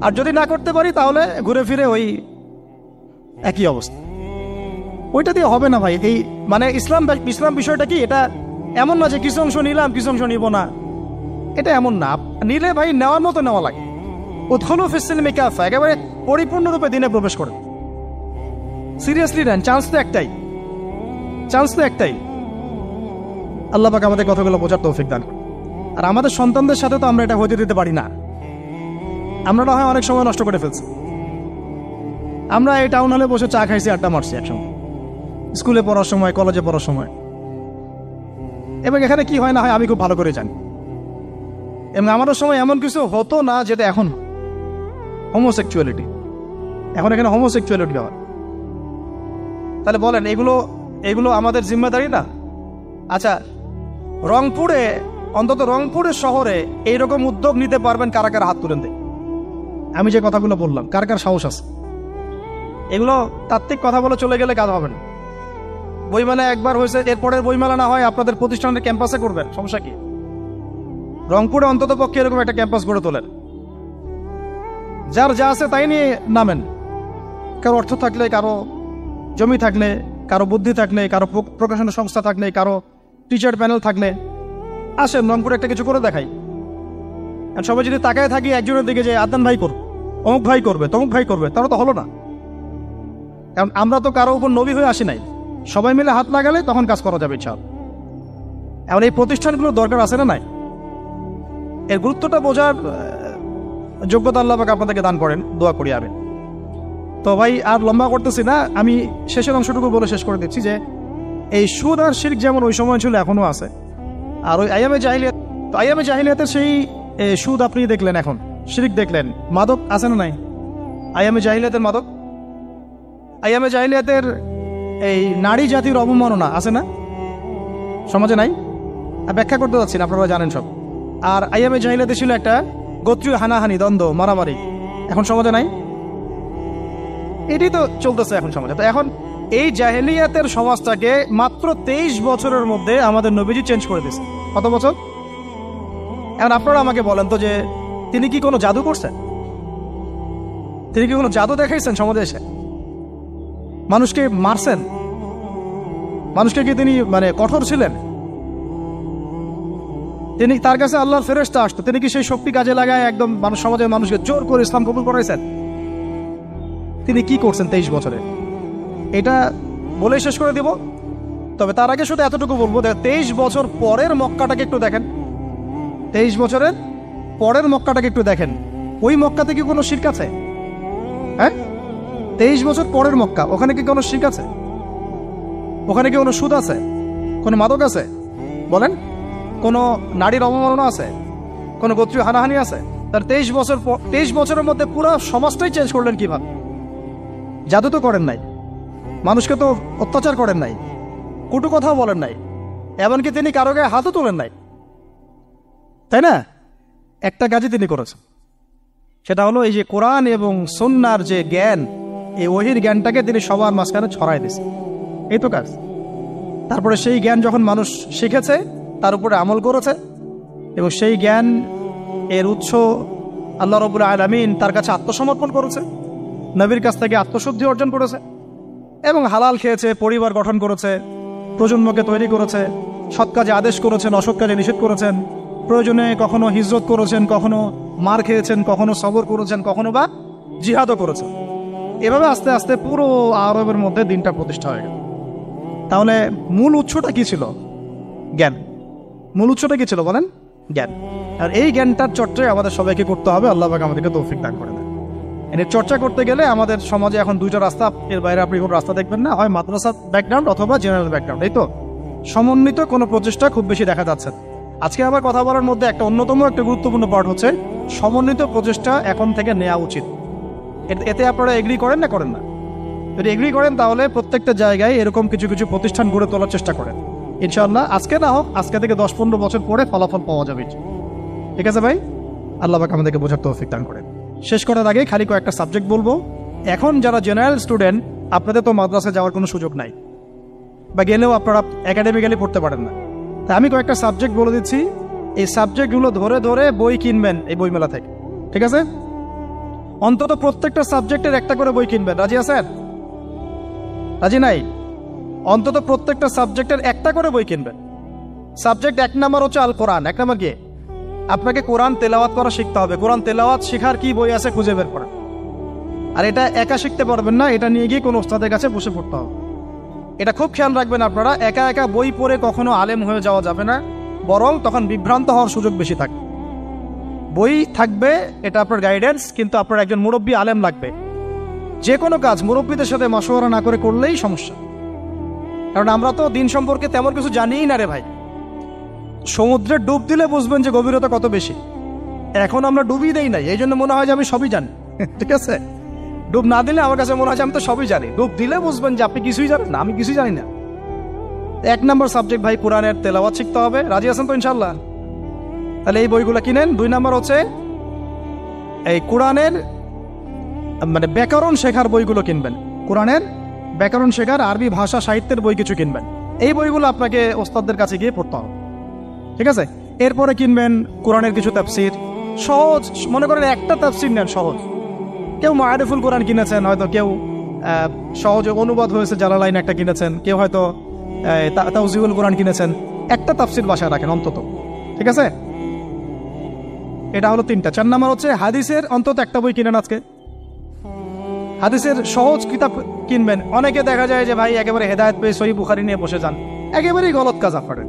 আর যদি না করতে পারি তাহলে ঘুরে ফিরে ওই একই অবস্থা। ওইটা দিয়ে হবে না ভাই। এই মানে ইসলাম বিষয়টা কি, এটা এমন না যে কিছু অংশ নিলাম কিছু অংশ নিব না, এটা এমন না। নিলে ভাই নেওয়ার মতো নেওয়া লাগে। উদখুলু ফিস-সিলমি কাফা, একেবারে পরিপূর্ণরূপে দিনে প্রবেশ করে সিরিয়াসলি নেন। চান্স তো একটাই। আল্লাহ পাক আমাদের কথাগুলো বোঝার তৌফিক দান করুন। আর আমাদের সন্তানদের সাথে তো আমরা এটা হতে দিতে পারি না। আমরা না হয় অনেক সময় নষ্ট করে ফেলছি। আমরা এই টাউন হলে বসে চা খাইছি, আড্ডা মারছি একসময়, স্কুলে পড়ার সময়, কলেজে পড়ার সময়। এবং এখানে কি হয় না হয় আমি খুব ভালো করে জানি। এবং আমারও সময় এমন কিছু হতো না যেটা এখন হোমোসেক্সুয়ালিটি, এখন এখানে হোমোসেক্সুয়ালিটি হয়। তাহলে বলেন এগুলো আমাদের জিম্মেদারি না? আচ্ছা, রংপুরে, অন্তত রংপুরের শহরে এইরকম উদ্যোগ নিতে পারবেন কারা কারা? হাত তুলেন দেয়। আমি যে কথাগুলো বললাম কার কার সাহস আছে? এগুলো তাত্ত্বিক কথা বলে চলে গেলে কাজ হবে না। বইমেলা একবার হয়েছে, এরপরের বইমেলা না হয় আপনাদের প্রতিষ্ঠানের ক্যাম্পাসে করবেন, সমস্যা কি? রংপুরে অন্তত পক্ষে এরকম একটা ক্যাম্পাস গড়ে তোলেন। যার যা আছে তাই নিয়ে নামেন। কারো অর্থ থাকলে, কারো জমি থাকলে, কারো বুদ্ধি থাকলে, কারো প্রকাশনা সংস্থা থাকলে, কারো টিচার প্যানেল থাকলে আসেন রংপুরে একটা কিছু করে দেখাই। আর সবাই যদি তাকায় থাকি একজনের দিকে যে আদনান ভাই করবে, অমুক ভাই করবে, তমুক ভাই করবে, তারা তো হলো না। কারণ আমরা তো কারো উপর নবী হয়ে আসি নাই। সবাই মিলে হাত লাগালে তখন কাজ করা যাবে ইনশাআল্লাহ। এখন এই প্রতিষ্ঠানগুলোর দরকার আছে না নাই? এর গুরুত্বটা বোঝার যোগ্যতা আল্লাহ পাক আপনাদেরকে দান করেন, দোয়া করি আমি। তো ভাই আর লম্বা করতেছি না, আমি শেষের অংশটুকু বলে শেষ করে দিচ্ছি যে এই সুদ আর শিরক যেমন ওই সময় ছিল এখনো আছে। আর ওই আইয়ামে জাহিলিয়াতের সেই সুদ আপনি দেখলেন, এখন শিরক দেখলেন, মাদক আছে না নাই? আইয়ামে জাহিলিয়াতের মাদক, আইয়ামে জাহিলিয়াতের এই নারী জাতির অবমাননা আছে না সমাজে? নাই? ব্যাখ্যা করতে যাচ্ছি না, আপনারা জানেন সব। আর আইয়ামে জাহিলিয়াতে ছিল একটা গোত্রীয় হানাহানি, দ্বন্দ্ব, মারামারি, এখন সমাজে নাই? এটাই তো চলতেছে এখন সমাজে। তো এখন এই জাহেলিয়াতের সমাজটাকে মাত্র 23 বছরের মধ্যে আমাদের নবীজি চেঞ্জ করে দিয়েছে। কত বছর? এখন আপনারা আমাকে বলেন তো যে তিনি কি কোনো জাদু করছেন? তিনি কি কোনো জাদু দেখাইছেন সমাজে এসে? মানুষকে মারছেন? মানুষকে কি তিনি মানে কঠোর ছিলেন? তিনি, তার কাছে আল্লাহর ফেরেশতা আসতো, তিনি কি সেই শক্তি কাজে লাগায় একদম সমাজের মানুষকে জোর করে ইসলাম কবুল করাইছেন? তিনি কি করছেন 23 বছরে? এটা বলে শেষ করে দিব। তবে তার আগে শুধু এতটুকু বলবো, 23 বছর পরের মক্কাটাকে একটু দেখেন। 23 বছরের পরের মক্কাটাকে একটু দেখেন। ওই মক্কাতে কি কোনো শিরক আছে? হ্যাঁ, 23 বছর পরের মক্কা, ওখানে কি কোনো শিরক আছে? ওখানে কি কোনো সুদ আছে? কোনো মাদক আছে? বলেন, কোনো নারীর অবমাননা আছে? কোনো গোত্রীয় হানাহানি আছে? তার 23 বছরের মধ্যে পুরো সমাজটাই চেঞ্জ করলেন কিভাবে? জাদু তো করেন নাই, মানুষকে তো অত্যাচার করেন নাই, কটু কথাও বলেন নাই, এমনকি তিনি কারো গায়ে হাতও তোলেন নাই, তাই না? একটা কাজই তিনি করেছেন, সেটা হলো এই যে কোরআন এবং সুন্নাহর যে জ্ঞান, এই ওহীর জ্ঞানটাকে তিনি সবার মাঝখানে ছড়াই দিয়েছেন। এই তো কাজ। তারপরে সেই জ্ঞান যখন মানুষ শিখেছে, তার উপরে আমল করেছে, এবং সেই জ্ঞান এর উৎস আল্লাহ রাব্বুল আলামিন, তার কাছে আত্মসমর্পণ করেছে, নবীর কাছ থেকে আত্মশুদ্ধি অর্জন করেছে, এবং হালাল খেয়েছে, পরিবার গঠন করেছে, প্রজন্মকে তৈরি করেছে, সৎ কাজে আদেশ করেছেন, অসৎ কাজে নিষেধ করেছেন, প্রয়োজনে কখনো হিজরত করেছেন, কখনো মার খেয়েছেন, কখনো সবর করেছেন, কখনো বা জিহাদও করেছেন। এভাবে আস্তে আস্তে পুরো আরবের মধ্যে দিনটা প্রতিষ্ঠা হয়ে গেল। তাহলে মূল উৎসটা কি ছিল? জ্ঞান। মূল উৎসটা কি ছিল বলেন? জ্ঞান। আর এই জ্ঞানটার চর্চায় আমাদের সবাইকে করতে হবে। আল্লাহ পাক আমাদেরকে তৌফিক দান করে দেন। এর চর্চা করতে গেলে আমাদের সমাজে এখন দুইটা রাস্তা, এর বাইরে আপনি কোনো রাস্তা দেখবেন না, হয় মাদ্রাসা ব্যাকগ্রাউন্ড অথবা জেনারেল ব্যাকগ্রাউন্ড। এই তো সমন্বিত কোনো প্রচেষ্টা খুব বেশি দেখা যাচ্ছে। আজকে আমার কথা বলার মধ্যে একটা অন্যতম একটা গুরুত্বপূর্ণ পার্ট হচ্ছে সমন্বিত প্রচেষ্টা এখন থেকে নেওয়া উচিত। এতে আপনারা এগ্রি করেন না করেন না? যদি এগ্রি করেন তাহলে প্রত্যেকটা জায়গায় এরকম কিছু কিছু প্রতিষ্ঠান গড়ে তোলার চেষ্টা করেন। ইনশাআল্লাহ আজকে না হোক, আজকে থেকে 10-15 বছর পরে ফলাফল পাওয়া যাবে। ঠিক আছে ভাই, আল্লাহ পাক আমাদেরকে বোঝার তৌফিক দান করেন। শেষ করার আগে খালি কয়েকটা সাবজেক্ট বলবো। এখন যারা জেনারেল স্টুডেন্ট, আপনাদের তো মাদ্রাসায় যাওয়ার কোনো সুযোগ নাই, বা গেলেও আপনারা একাডেমিক্যালি পড়তে পারেন না। তাই আমি কয়েকটা সাবজেক্ট বলে দিচ্ছি, এই সাবজেক্টগুলো ধরে ধরে বই কিনবেন এই বইমেলা থেকে। ঠিক আছে, অন্তত প্রত্যেকটা সাবজেক্টের একটা করে বই কিনবেন। রাজি আছেন? রাজি নাই? অন্তত প্রত্যেকটা সাবজেক্টের একটা করে বই কিনবেন। সাবজেক্ট 1 নম্বর হচ্ছে আল কোরআন। 1 নম্বর কি? আপনাকে কোরআন তেলাওয়াত করা শিখতে হবে। কোরআন তেলাওয়াত শেখার কি বই আছে খুঁজে বের করেন। আর এটা একা শিখতে পারবেন না, এটা নিয়ে গিয়ে কোনো ওস্তাদের কাছে বসে পড়তে হবে। এটা খুব খেয়াল রাখবেন আপনারা, একা একা বই পড়ে কখনো আলেম হয়ে যাওয়া যাবে না, বরং তখন বিভ্রান্ত হওয়ার সুযোগ বেশি থাকে। বই থাকবে, এটা আপনার গাইডেন্স, কিন্তু আপনার একজন মুরব্বী আলেম লাগবে। যে কোনো কাজ মুরব্বীদের সাথে মশওয়ারা না করে করলেই সমস্যা। কারণ আমরা তো দিন সম্পর্কে তেমন কিছু জানিই না রে ভাই। সমুদ্রে ডুব দিলে বুঝবেন যে গভীরতা কত বেশি। এখন আমরা ডুবই দেই নাই, এই জন্য মনে হয় যে আমি সবই জানি। ঠিক আছে, ডুব না দিলে আমার কাছে মনে হয় যে আমি তো সবই জানি। ডুব দিলে বুঝবেন যে আপনি কিছুই জানেন না, আমি কিছুই জানি না। 1 নম্বর সাবজেক্ট ভাই কোরআনের তেলাওয়াত শিখতে হবে। রাজি আছেন তো ইনশাল্লাহ? তাহলে এই বইগুলো কিনেন। 2 নম্বর হচ্ছে এই কোরআনের মানে ব্যাকরণ শেখার বইগুলো কিনবেন। কোরআনের ব্যাকরণ শেখার আরবি ভাষা সাহিত্যের বই কিছু কিনবেন। এই বইগুলো আপনাকে ওস্তাদদের কাছে গিয়ে পড়তে হবে। ঠিক আছে, এরপরে কিনবেন কোরআনের কিছু তাফসির, সহজ। মনে করেন একটা তাফসির নেন সহজ। কেউ মারিফুল কোরআন কিনেছেন, হয়তো কেউ সহজে অনুবাদ হয়েছে জালালাইন একটা কিনেছেন, কেউ হয়তো তাওজিহুল কোরআন কিনেছেন। একটা তাফসির বাসায় রাখেন অন্তত। ঠিক আছে, এটা হলো 3টা। 4 নম্বর হচ্ছে হাদিসের অন্তত একটা বই কিনেন আজকে। হাদিসের সহজ কিতাব কিনবেন। অনেকে দেখা যায় যে ভাই একেবারে হেদায়েত পেয়ে সহিহ বুখারী নিয়ে বসে যান। একেবারেই গলত কাজ আপনাদের,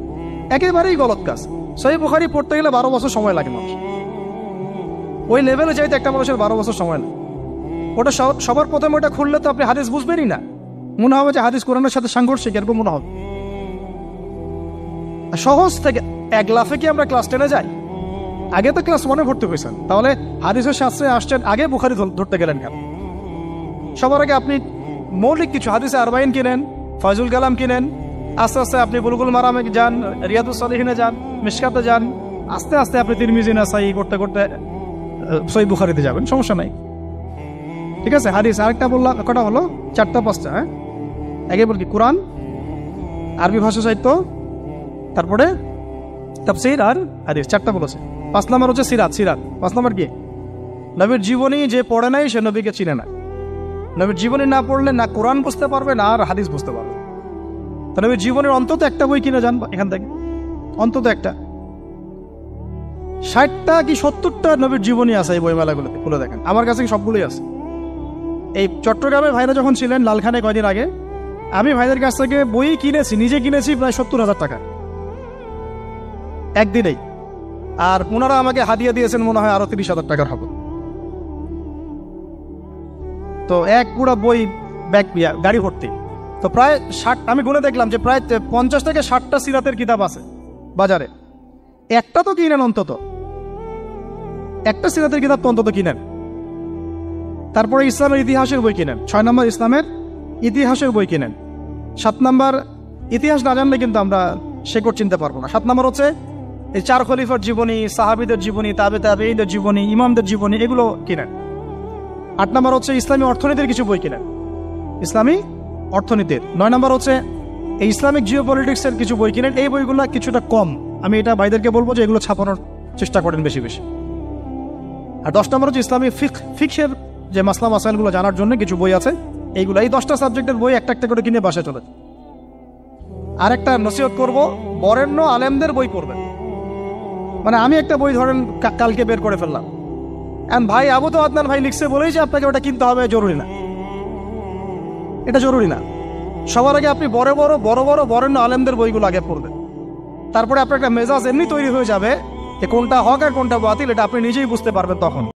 একেবারেই গলত কাজ। সহিহ বুখারী পড়তে গেলে 12 বছর সময় লাগে মানুষ। ওই লেভেলে যাইতে একটা মানুষের 12 বছর সময় লাগে। ওটা সবার প্রথমে ওটা খুললে তো আপনি হাদিস বুঝবেনই না, মনে হবে যে হাদিস কোরআনের সাথে সাংঘর্ষিক, এরকম মনে হবে। সহজ থেকে 1 লাফে কি আমরা ক্লাস 10-এ যাই? আগে তো ক্লাস 1-এ ভর্তি হয়েছেন, তাহলে হাদিসের শাস্ত্রে আসছেন, আগে বুখারী ধরতে গেলেন কেন? সবার আগে আপনি মৌলিক কিছু হাদিসে আরবাইন কিনেন, ফয়জুল কালাম কিনেন, আস্তে আস্তে আপনি বুলুগুল মারামে যান, রিয়াদুস সালিহিনে যান, মিশকাতে যান, আস্তে আস্তে আপনি তিরমিজি নাসাই করতে করতে সহিহ বুখারীতে যাবেন, সমস্যা নাই। ঠিক আছে, হাদিস আরেকটা বললাম, কটা হলো? 4টা-5টা। হ্যাঁ, আগে বল কি? কোরআন, আরবি ভাষা সাহিত্য, তারপরে তাফসীর আর হাদিস, 4টা বলেছে। 5 নম্বর হচ্ছে সিরাত। 5 নম্বর কি? নবীর জীবনী যে পড়ে নাই সে নবীকে চিনে না। নবীর জীবনী না পড়লে না কোরআন বুঝতে পারবে না আর হাদিস বুঝতে পারবে। তো নবীর জীবনের অন্তত একটা বই কিনে যান এখান থেকে, অন্তত একটা। 60টা কি 70টা নবীর জীবনী আছে এই বইমেলাগুলোতে, খুলে দেখেন। আমার কাছে সবগুলোই আছে। এই চট্টগ্রামে ভাইরা যখন ছিলেন লালখানে কয়দিন আগে, আমি ভাইদের কাছ থেকে বই কিনেছি, নিজে কিনেছি প্রায় 70,000 টাকা একদিনেই। আর ওনারা আমাকে হাদিয়া দিয়েছেন মনে হয় আরো 30,000 টাকার হবে। তো এক পুরো বই ব্যাগ গাড়ি ভর্তি। তো প্রায় 60, আমি গুনে দেখলাম যে প্রায় 50 থেকে 60টা সিরাতের কিতাব আছে বাজারে। একটা তো কিনেন, অন্তত একটা সিরাতের কিতাব তো অন্তত কিনেন। তারপরে ইসলামের ইতিহাসের বই কিনেন। 6 নম্বর ইসলামের ইতিহাসের বই কিনেন। 7 নম্বর ইতিহাস না জানলে কিন্তু আমরা শেকড় চিনতে পারবো না। 7 নম্বর হচ্ছে এই 4 খলিফার জীবনী, সাহাবীদের জীবনী, তাবেঈদের জীবনী, ইমামদের জীবনী, এগুলো কিনেন। 8 নম্বর হচ্ছে ইসলামী অর্থনীতির কিছু বই কিনেন, ইসলামী অর্থনীতির। 9 নম্বর হচ্ছে এই ইসলামিক জিওপলিটিক্সের কিছু বই কিনেন। এই বইগুলো কিছুটা কম, আমি এটা ভাইদেরকে বলবো যে এগুলো ছাপানোর চেষ্টা করেন বেশি বেশি। আর 10 নম্বর হচ্ছে ইসলামী ফিকহের যে মাসলা মাসাইলগুলো জানার জন্য কিছু বই আছে, এইগুলো। এই 10টা সাবজেক্টের বই একটা একটা করে কিনে বাসায় চলে। আর একটা নসিহত করবো, বরেণ্য আলেমদের বই পড়বেন। মানে আমি একটা বই ধরেন কালকে বের করে ফেললাম, ভাই আবু তো আদনান ভাই লিখছে বলেই যে আপনাকে ওটা কিনতে হবে জরুরি না, এটা জরুরি না। সবার আগে আপনি বড় বড় বরেণ্য আলেমদের বইগুলো আগে পড়বেন। তারপরে আপনার একটা মেজাজ এমনি তৈরি হয়ে যাবে যে কোনটা হক আর কোনটা বাতিল, এটা আপনি নিজেই বুঝতে পারবেন তখন।